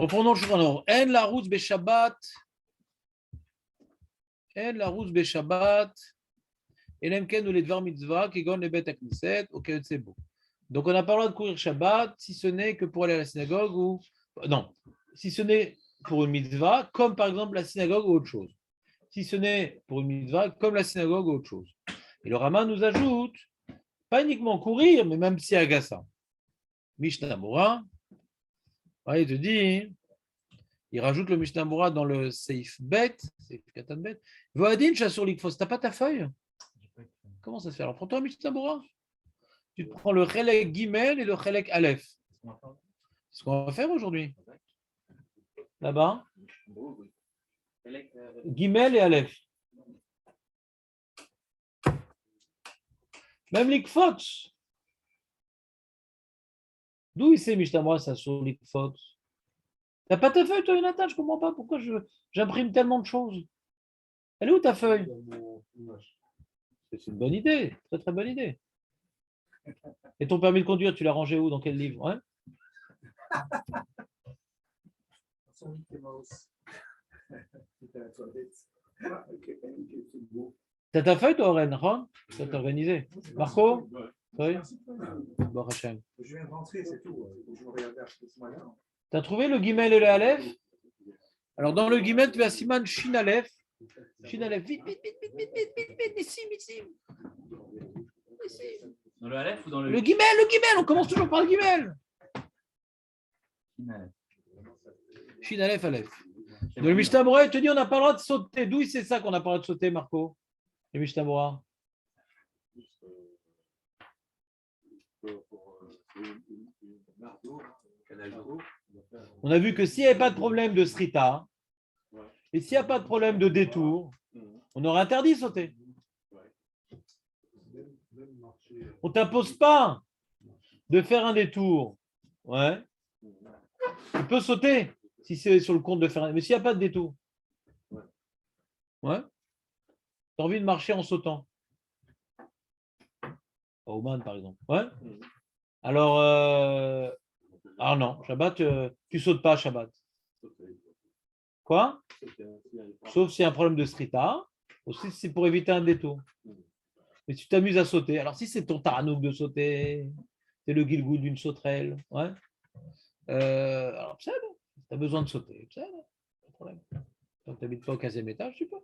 Reprenons le Shulchan Aruch. En la route Beshabbat. En la route Beshabbat. Elemken ou les Dvar Mitzvah, qui gagne les bêtes à Knesset, ok, c'est beau. Donc on n'a pas le droit de courir Shabbat si ce n'est que pour aller à la synagogue ou. Non, si ce n'est pour une mitzvah, comme par exemple la synagogue ou autre chose. Si ce n'est pour une mitzvah, comme la synagogue ou autre chose. Et le Rama nous ajoute, pas uniquement courir, mais même si agassa. Mishnah Mora, il te dit, il rajoute le Mishnah Mora dans le Seif Bet, Seif Katan Bet. Voadin Chassur Likfos, t'as pas ta feuille? Comment ça se fait? Alors prends-toi un Mishnah Mora. Tu te prends le Chelek Gimel et le Chelek Aleph. C'est ce qu'on va faire aujourd'hui. Là-bas. Gimel et Aleph. Même l'Ikfot. D'où il sait Mishnah Mora ça sur l'Ikfot? T'as pas ta feuille, toi, Jonathan? Je comprends pas pourquoi j'imprime tellement de choses. Elle est où ta feuille? C'est une bonne idée, très très bonne idée. Et ton permis de conduire, tu l'as rangé où? Dans quel livre? Ouais. T'as ta feuille, toi, Oren? Tu vas t'organiser. Marco? Oui. Bon, Hachem. Je viens de rentrer, c'est tout. Je me regarde ce moyen. T'as trouvé le Gimel et le Aleph? Alors, dans le Gimel, tu vas Siman Shin Aleph. Shin Aleph. Vite, vite, vite, vite, vite, vite, vite, vite, ici, ici. Dans le Aleph ou dans le. Le Gimel, on commence toujours par le Gimel. Shin Aleph, Aleph. Dans le Mishnah Mora, il te dit on n'a pas le droit de sauter. D'où c'est ça qu'on n'a pas le droit de sauter, Marco? Le Mishnah Mora. On a vu que s'il n'y avait pas de problème de srita, et s'il n'y a pas de problème de détour, on aurait interdit de sauter. On ne t'impose pas de faire un détour. Ouais. Tu peux sauter si c'est sur le compte de faire un. Mais s'il n'y a pas de détour. Ouais. Tu as envie de marcher en sautant. À Oman, par exemple. Ouais. Alors, non, Shabbat, tu ne sautes pas Shabbat. Quoi? Sauf s'il y a un problème de srita, aussi c'est pour éviter un détour. Mais tu t'amuses à sauter. Alors, si c'est ton taranouk de sauter, c'est le guilgou d'une sauterelle, ouais. Alors, tu as besoin de sauter, pas de problème. Quand tu n'habites pas au 15e étage, tu peux.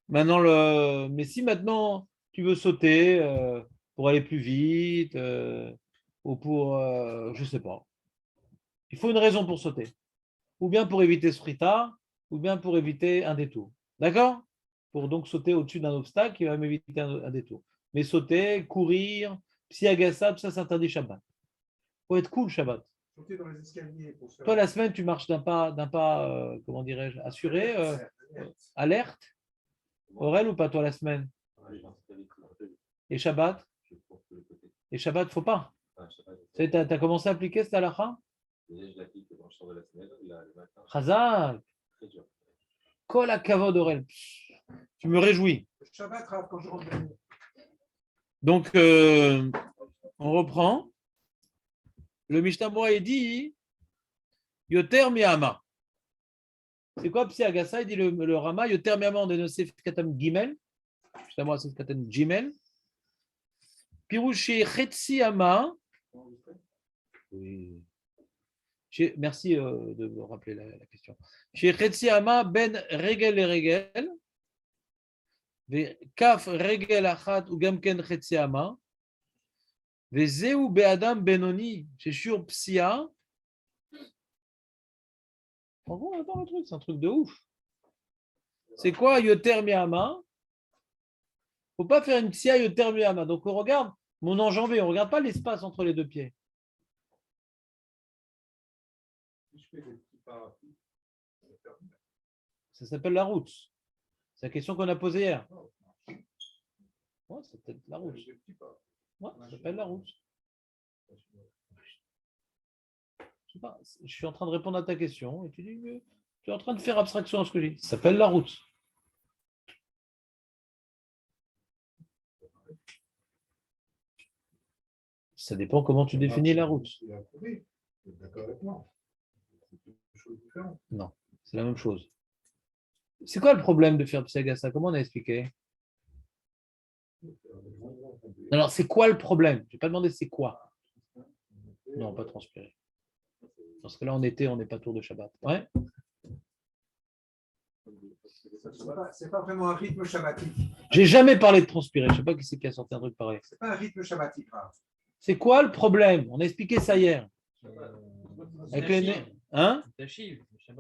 Maintenant, mais si maintenant tu veux sauter pour aller plus vite ou pour, je ne sais pas, il faut une raison pour sauter. Ou bien pour éviter ce frita, ou bien pour éviter un détour. D'accord? Pour donc sauter au-dessus d'un obstacle qui va m'éviter un détour. Mais sauter, courir, psiagassa, tout ça, c'est interdit Shabbat. Il faut être cool Shabbat. Sauter dans les escaliers pour faire. Toi, la semaine, tu marches d'un pas comment dirais-je, assuré, alerte. Aurel ou pas, toi, la semaine? Et Shabbat? Et Shabbat, faut pas. Tu as commencé à appliquer cette halakha? Chazak. Kol hakavod Aurel. Tu me réjouis. Shabbat, quand je rentre. Donc, on reprend. Le Mishnah Mora dit Yoter miyama. C'est quoi Psi Agassa? Il dit le Rama Yoter miyama on dénonce Katam Gimel. Mishnah Mora c'est Katam Gimel. Pirouché Chetsi Ama. Oui. Merci de me rappeler la question. Chez Chetsi Ama Ben Regel et Regel. Kaf Regel Achat ou Gamken Chetsi Ama. Vezeu Be'adam Benoni. C'est sur Psia. En gros, attends le truc, c'est un truc de ouf. C'est quoi Yoter Miyama? Faut pas faire une Psia Yoter Miyama. Donc on regarde mon enjambé, on ne regarde pas l'espace entre les deux pieds. Ça s'appelle la route. C'est la question qu'on a posée hier. Ouais, c'est peut-être la route. Ouais, ça s'appelle la route. Je sais pas, je suis en train de répondre à ta question et tu dis que tu es en train de faire abstraction à ce que j'ai dit. Ça s'appelle la route. Ça dépend comment tu définis la route. D'accord avec moi. Non, c'est la même chose. C'est quoi le problème de faire Psiagasa? Comment on a expliqué? Alors, c'est quoi le problème? Je n'ai pas demandé c'est quoi. Non, pas transpirer. Parce que là, en été, on n'est pas tour de Shabbat. Ouais. C'est pas vraiment un rythme shabbatique. J'ai jamais parlé de transpirer. Je ne sais pas qui c'est qui a sorti un truc pareil. C'est pas un rythme shabbatique. C'est quoi le problème? On a expliqué ça hier. Avec les... Hein?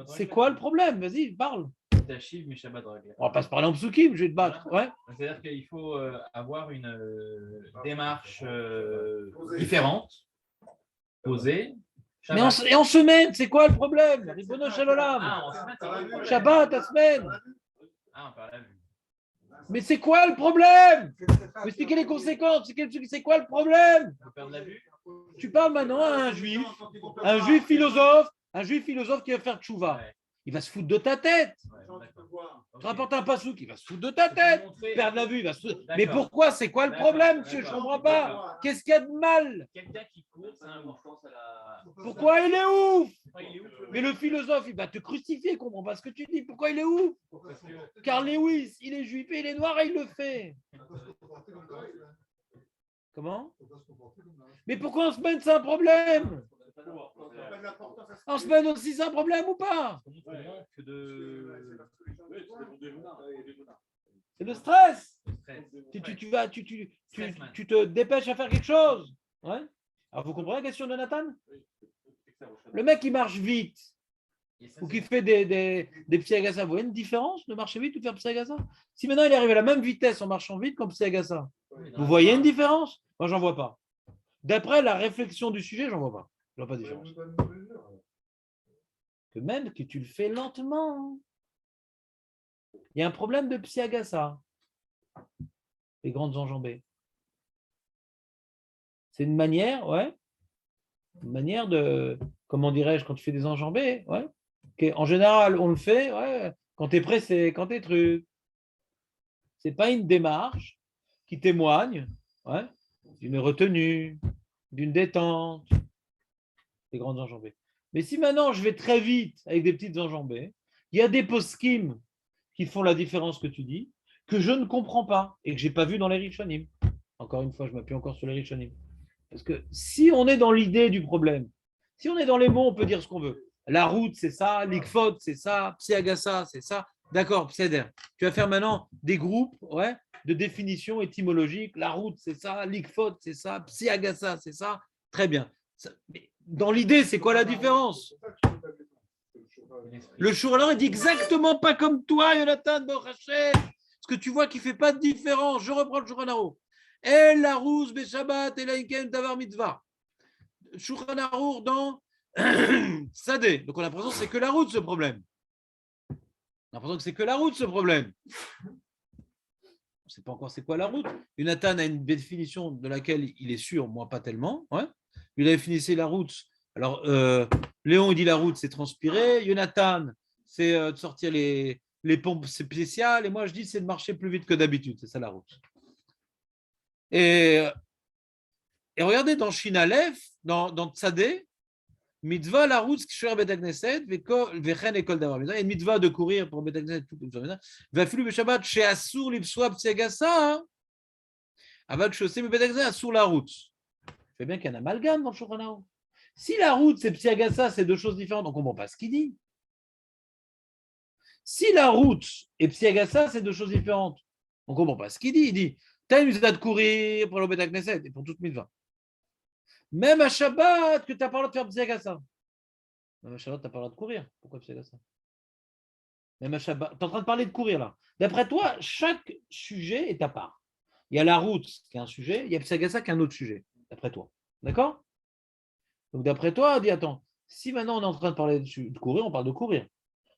C'est quoi le problème? Vas-y, parle. On va pas se parler en psukim, je vais te battre. Ouais. C'est-à-dire qu'il faut avoir une démarche différente, posée. Mais et en semaine, c'est quoi le problème? Ribono Shalom. Shabbat, ta semaine. Ah, on parle à vue. Mais c'est quoi le problème? Vous expliquez les conséquences. C'est quoi le problème? On perd de la vue. Tu parles maintenant à un juif philosophe qui va faire tchouva. Ouais. Il va se foutre de ta tête. Ouais, Tu rapportes un passouk, il va se foutre de ta tête. Perdre la vue, il va se foutre. D'accord. Mais pourquoi? C'est quoi le D'accord, problème, monsieur? Je ne d'accord. comprends pas. Qu'est-ce qu'il y a de mal? Quelqu'un qui court, c'est un ouf. Pourquoi il est ouf? Il est ouf. Mais le philosophe, il va te crucifier, il ne comprend pas ce que tu dis. Pourquoi il est ouf? Parce que- Carl Lewis, il est juif et il est noir et il le fait. Comment? Mais pourquoi en semaine c'est un problème? En semaine aussi c'est un problème ou pas? C'est le stress. Tu te dépêches à faire quelque chose. Ouais. Alors vous comprenez la question de Nathan? Le mec qui marche vite ou qui fait des psiagasa, vous voyez une différence de marcher vite ou de faire psiagasa? Si maintenant il arrive à la même vitesse en marchant vite comme psiagasa, vous voyez une différence? Moi, j'en vois pas. D'après la réflexion du sujet, j'en vois pas. Je vois pas de différence. Que même que tu le fais lentement. Il y a un problème de psiagasa. Les grandes enjambées. C'est une manière, ouais. Une manière de, comment dirais-je, quand tu fais des enjambées, ouais. Okay. En général, on le fait, ouais, quand tu es pressé, quand tu es truc. C'est pas une démarche qui témoigne, ouais, d'une retenue, d'une détente, des grandes enjambées. Mais si maintenant je vais très vite avec des petites enjambées, il y a des poskim qui font la différence que tu dis, que je ne comprends pas et que je n'ai pas vu dans les Rishonim. Encore une fois, je m'appuie encore sur les Rishonim. Parce que si on est dans l'idée du problème, si on est dans les mots, on peut dire ce qu'on veut. La route, c'est ça, l'ikfod, c'est ça, psiagasa, c'est ça. D'accord, psiader. Tu vas faire maintenant des groupes, ouais, de définition étymologique. La route, c'est ça, l'ikfod, c'est ça, psiagasa, c'est ça. Très bien. Mais dans l'idée, c'est quoi la différence? Le Shuralor, il dit exactement pas comme toi, Jonathan Borachet. Parce que tu vois qu'il ne fait pas de différence. Je reprends le Shuralor. El Larouz Beshabbat El Ainken Davar Mitzvah. Shuralor dans Sadé. Donc on a l'impression que c'est que la route ce problème. On a l'impression que c'est que la route ce problème. On ne sait pas encore c'est quoi la route. Jonathan a une définition de laquelle il est sûr, moi pas tellement. Ouais. Il a défini la route. Alors, Léon, il dit la route, c'est transpirer. Jonathan, c'est de sortir les pompes spéciales. Et moi, je dis, c'est de marcher plus vite que d'habitude. C'est ça la route. Et regardez dans Shin Aleph, dans Tzadé, mitzvah la route, il y a une mitzvah de courir pour Bet Knesset, tout le va filu Shabbat, chez Assour, l'Ipswab, Tsiagasa, avant que je sais, mais Bet Knesset, Assour la route. C'est bien qu'il y a un amalgame dans le Shulchan Aruch. Si la route, c'est Psiagasa, c'est deux choses différentes, on ne comprend pas ce qu'il dit. Si la route et Psiagasa, c'est deux choses différentes, on ne comprend pas ce qu'il dit. Il dit, tu as une mitzvah de courir pour le Bet Knesset et pour toute mitzvah. Même à Shabbat, que tu n'as pas le droit de faire Psiagasa. Même à Shabbat, tu n'as pas le droit de courir. Pourquoi Psiagasa? Même à Shabbat, tu es en train de parler de courir là. D'après toi, chaque sujet est à part. Il y a la route qui est un sujet, il y a Psiagasa qui est un autre sujet, d'après toi. D'accord? Donc, d'après toi, dis attends, si maintenant on est en train de parler de courir, on parle de courir.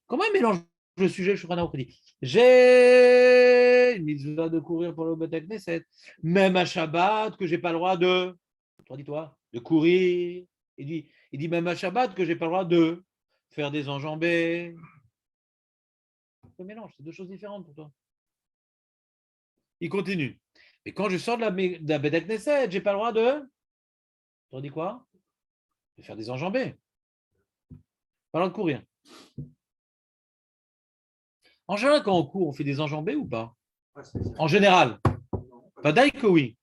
Comment il mélange le sujet, je suis en train de dire j'ai une mitzvah de courir pour le Bet Knesset, même à Shabbat, que je n'ai pas le droit de. Toi, dis-toi, de courir. Il dit même à Shabbat que je n'ai pas le droit de faire des enjambées. Le mélange, c'est deux choses différentes pour toi. Il continue. Et quand je sors de la Bet Knesset, je n'ai pas le droit de. Tu dis quoi? De faire des enjambées. Parlant de courir. En général, quand on court, on fait des enjambées ou pas? Pas spécial. En général. Non, pas Pas d'ail que oui.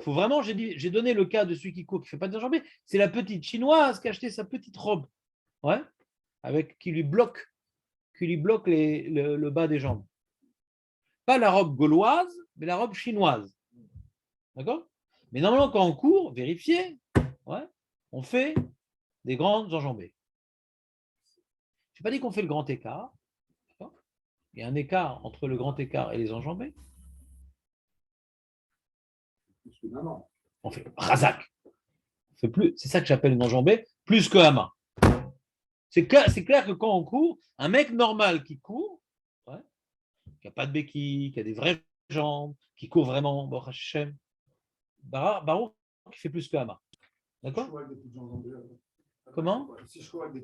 Faut vraiment, j'ai donné le cas de celui qui court, qui ne fait pas d'enjambées. C'est la petite chinoise qui a acheté sa petite robe. Ouais. Qui lui bloque le bas des jambes. Pas la robe gauloise, mais la robe chinoise. D'accord? Mais normalement, quand on court, vérifiez, ouais, on fait des grandes enjambées. Je n'ai pas dit qu'on fait le grand écart. D'accord? Il y a un écart entre le grand écart et les enjambées. non. On fait razak. C'est ça que j'appelle une enjambée, plus que hama. C'est clair que quand on court, un mec normal qui court, ouais, qui n'a pas de béquille, qui a des vraies jambes, qui court vraiment, Baruch, qui fait plus que hama. D'accord? Comment? Si je cours avec des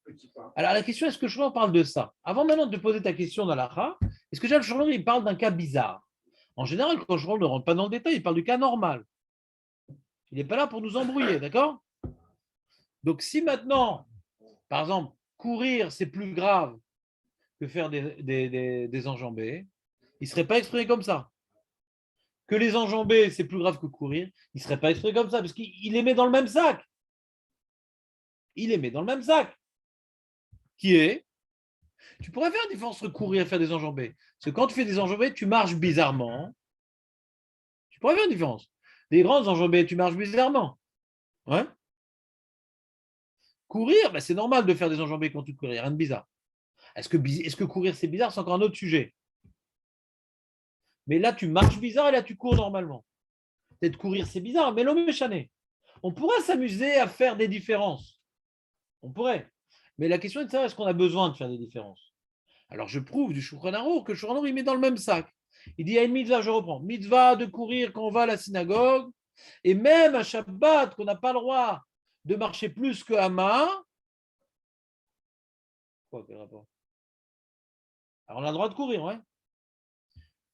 petits pas. Alors la question, est-ce que Shlomo parle de ça? Avant maintenant de poser ta question dans l'Acha, est-ce que déjà le Shlomo il parle d'un cas bizarre? En général, quand Shlomo ne rentre pas dans le détail, il parle du cas normal. Il n'est pas là pour nous embrouiller, d'accord? Donc si maintenant, par exemple, courir, c'est plus grave que faire des enjambées, il ne serait pas exprimé comme ça. Que les enjambées, c'est plus grave que courir, il ne serait pas exprimé comme ça, parce qu'il les met dans le même sac. Il les met dans le même sac. Qui est, tu pourrais faire une différence entre courir et faire des enjambées. Parce que quand tu fais des enjambées, tu marches bizarrement. Tu pourrais faire une différence. Des grandes enjambées, tu marches bizarrement. Ouais. Courir, c'est normal de faire des enjambées quand tu cours, il n'y a rien de bizarre. Est-ce que courir, c'est bizarre? C'est encore un autre sujet. Mais là, tu marches bizarre et là, tu cours normalement. Peut-être courir, c'est bizarre, mais l'homme est chané. On pourrait s'amuser à faire des différences. On pourrait. Mais la question est de savoir est-ce qu'on a besoin de faire des différences. Alors, je prouve du Shulchan Arour que le Shulchan Arour, il met dans le même sac. Il dit il y a une mitzvah, je reprends. Mitzvah de courir quand on va à la synagogue. Et même à Shabbat, qu'on n'a pas le droit de marcher plus que Hama. Quoi, quel rapport? Alors, on a le droit de courir, ouais.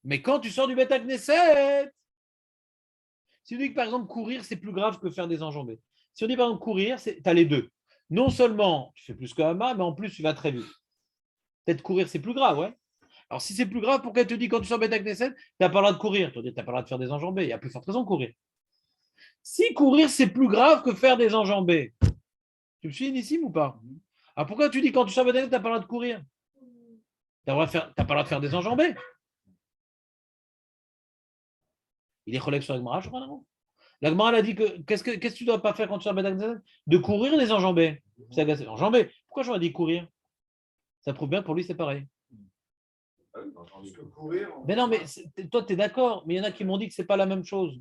Mais quand tu sors du Beth Knesset, si on dit que par exemple courir, c'est plus grave que faire des enjambées. Si on dit par exemple courir, tu as les deux. Non seulement tu fais plus que Hama, mais en plus tu vas très vite. Peut-être courir, c'est plus grave, ouais. Alors si c'est plus grave, pourquoi elle te dit quand tu sors Beth Knesset, tu n'as pas le droit de courir? Tu n'as pas le droit de faire des enjambées. Il y a plus forte raison de courir. Si courir, c'est plus grave que faire des enjambées, tu me suis ici ou pas? Alors pourquoi tu dis quand tu sors Beth Knesset, tu n'as pas le droit de courir? Tu n'as pas le droit de faire des enjambées. Il est collègue sur la Gemara, je crois, non? La Gemara a dit que qu'est-ce que tu ne dois pas faire quand tu sors Beth Knesset? De courir les enjambées. C'est agacé. Enjambées. Pourquoi j'aurais dit courir? Ça prouve bien que pour lui, c'est pareil. Mais non, mais toi, tu es d'accord, mais il y en a qui m'ont dit que ce n'est pas la même chose.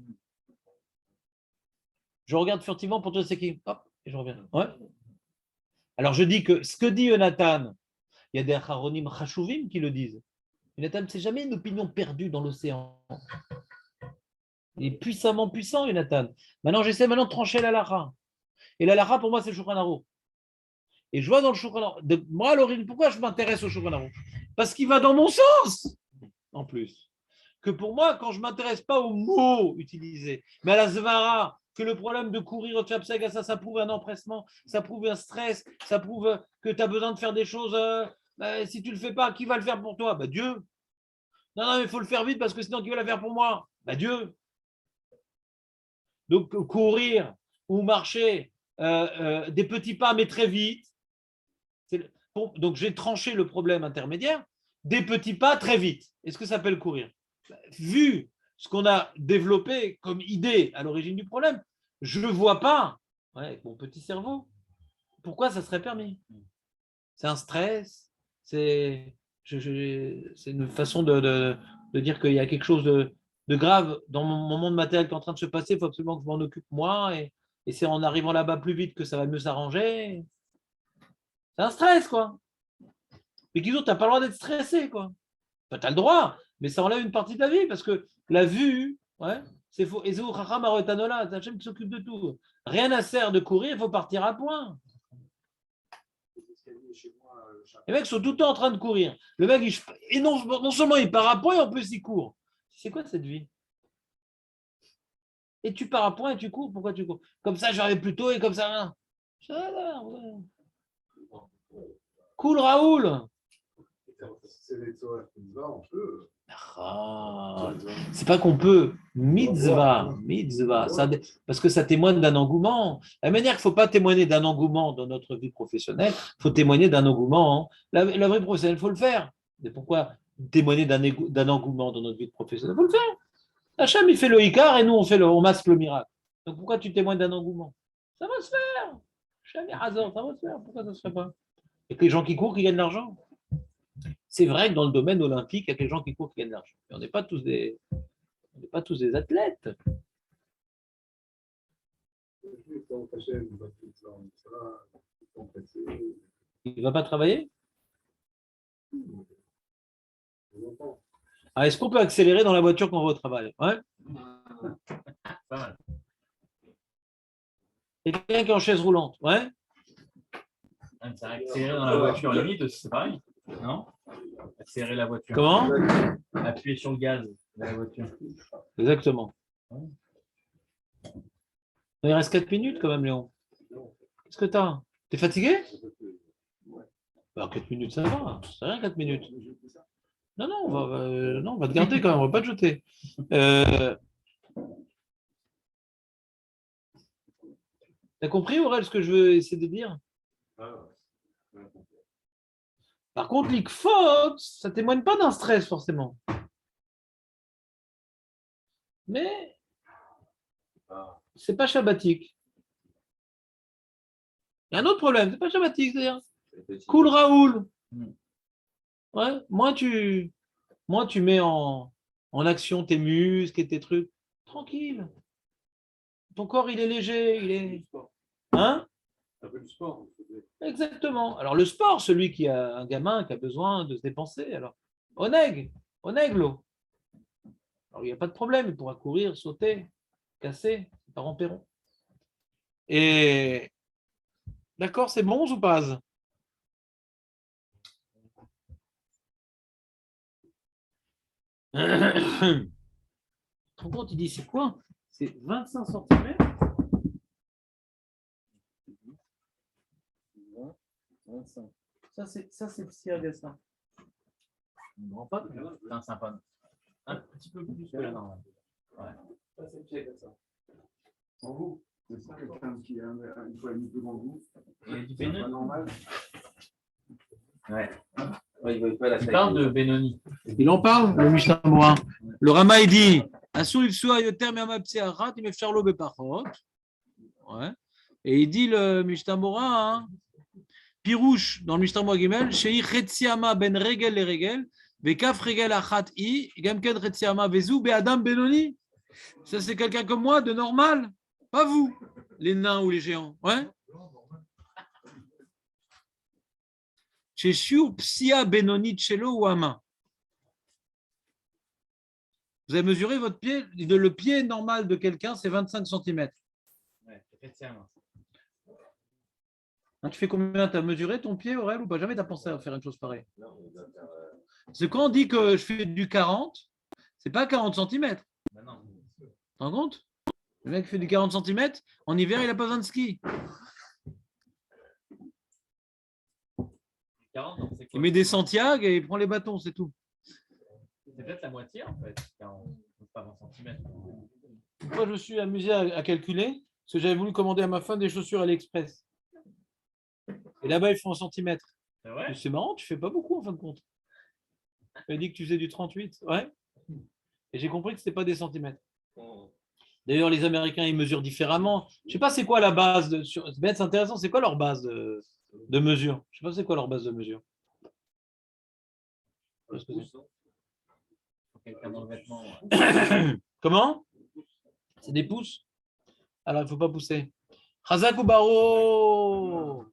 Je regarde furtivement pour toi, c'est qui? Hop, et je reviens. Ouais. Alors, je dis que ce que dit Jonathan, il y a des Acharonim Chashuvim qui le disent. Jonathan, c'est jamais une opinion perdue dans l'océan. Il est puissamment puissant, Jonathan. Maintenant, j'essaie de trancher la Lara. Et la Lara, pour moi, c'est le Shulchan Arour. Et je vois dans le Shulchan Arour. Moi, à l'origine, pourquoi je m'intéresse au Shulchan Arour? Parce qu'il va dans mon sens, en plus. Que pour moi, quand je ne m'intéresse pas aux mots utilisés, mais à la Zvara, que le problème de courir au Tchapseg, ça prouve un empressement, ça prouve un stress, ça prouve que tu as besoin de faire des choses. Si tu ne le fais pas, qui va le faire pour toi? Dieu. Non, mais il faut le faire vite parce que sinon, qui va le faire pour moi? Dieu. Donc, courir ou marcher des petits pas, mais très vite. Donc, j'ai tranché le problème intermédiaire. Des petits pas très vite. Est-ce que ça s'appelle courir? Vu ce qu'on a développé comme idée à l'origine du problème, je ne vois pas, avec mon petit cerveau, pourquoi ça serait permis. C'est un stress, c'est une façon de dire qu'il y a quelque chose de grave dans mon monde matériel qui est en train de se passer, il faut absolument que je m'en occupe moi, et c'est en arrivant là-bas plus vite que ça va mieux s'arranger. C'est un stress, quoi. Mais Guido, tu n'as pas le droit d'être stressé, quoi. Tu as le droit, mais ça enlève une partie de ta vie, parce que la vue, ouais, c'est faux. Et c'est Hachem qui s'occupe de tout. Rien à faire de courir, il faut partir à point. Les mecs sont tout le temps en train de courir. Le mec, et non seulement il part à point, et en plus il court. C'est quoi cette vie? Et tu pars à point et tu cours. Pourquoi tu cours? Comme ça, j'arrive plus tôt et comme ça. Cool, Raoul. C'est les Torah mitzvah, on peut. Ah, c'est pas qu'on peut. Mitzvah. Parce que ça témoigne d'un engouement. De la manière qu'il ne faut pas témoigner d'un engouement dans notre vie professionnelle, il faut témoigner d'un engouement. La vie professionnelle, il faut le faire. Mais pourquoi témoigner d'un engouement dans notre vie professionnelle? Il faut le faire. Hacham, il fait le Icar et nous, on masque le miracle. Donc pourquoi tu témoignes d'un engouement? Ça va se faire. Hacham, ça va se faire. Pourquoi ça ne se ferait pas? Il y a que les gens qui courent qui gagnent de l'argent. C'est vrai que dans le domaine olympique, il y a que les gens qui courent qui gagnent de l'argent. Mais on n'est pas tous des athlètes. Il ne va pas travailler? Ah, est-ce qu'on peut accélérer dans la voiture quand on va au travail? Ouais. Quelqu'un qui est en chaise roulante? Ouais. Ça accélérer dans la voiture limite aussi, c'est pareil. Non? Accélérer la voiture. Comment? Appuyer sur le gaz de la voiture. Exactement. Il reste 4 minutes quand même, Léon. Qu'est-ce que tu as? Tu es fatigué? Alors 4 minutes, ça va. C'est rien, 4 minutes. Non, on va te garder quand même, on va pas te jeter. T'as compris, Aurel, ce que je veux essayer de dire? Par contre, l'ikfot, ça ne témoigne pas d'un stress forcément. Mais c'est pas shabbatique. Il y a un autre problème, c'est pas shabbatique, c'est-à-dire. Cool Raoul. Ouais, moi tu mets en action tes muscles et tes trucs. Tranquille. Ton corps, il est léger, il est. Hein? Un peu du sport. Exactement. Alors le sport, celui qui a un gamin qui a besoin de se dépenser, alors oneglo. Alors il n'y a pas de problème, il pourra courir, sauter, casser, parents Perron. Et d'accord, c'est bon ou pas? Ton compte, il dit c'est quoi? C'est 25 cm. 25. Ça, c'est le Siergassin. On ne rend pas. C'est un sympa. Un petit peu plus que la normale. Ouais. Ça, c'est le Siergassin. En vous, c'est ça, quelqu'un qui a une fois et demie plus grand que vous. Il est du C'est pas Benoni. normal. Ouais. Il parle de Benoni. Il en parle, le Mishnah Moura. Le Rama, il dit Asur Ifsua Yoter Miamapsi Achat, il met Charlo Bepachot. Ouais. Et il dit le Mishnah Moura, hein, Pirouche, dans le Mishnah Moura Gimel, Shei Chetziama ben Regel le Regel, Bekaf Regel Achat I, Gamken Chetziama Vezu, Beadam Benoni. Ça, c'est quelqu'un comme moi, de normal. Pas vous, les nains ou les géants. Ouais. Chez Shiur Psia Benoni Chelo ou Ama. Vous avez mesuré votre pied, le pied normal de quelqu'un, c'est 25 cm. Ouais, effectivement. Hein, tu fais combien? Tu as mesuré ton pied, Aurel, ou pas? Jamais tu as pensé à faire une chose pareille? Parce que quand on dit que je fais du 40, c'est pas 40 cm. Ben non. Tu te rends compte? Le mec fait du 40 cm, en hiver, il n'a pas besoin de ski. 40, non, c'est quoi? Il met des Santiago et il prend les bâtons, c'est tout. C'est peut-être la moitié en fait. 40, pas 20 cm. Pourquoi je me suis amusé à calculer? Parce que j'avais voulu commander à ma femme des chaussures AliExpress. Et là-bas, ils font en centimètres. C'est vrai? C'est marrant, tu fais pas beaucoup en fin de compte. Tu m'as dit que tu faisais du 38. Ouais. Et j'ai compris que ce n'était pas des centimètres. D'ailleurs, les Américains, ils mesurent différemment. Je ne sais pas c'est quoi la base de. C'est intéressant, c'est quoi leur base de mesure? Je ne sais pas c'est quoi leur base de mesure. Quelqu'un dans le vêtement. Comment? C'est des pouces? Alors, il ne faut pas pousser. Chazak ou Baro?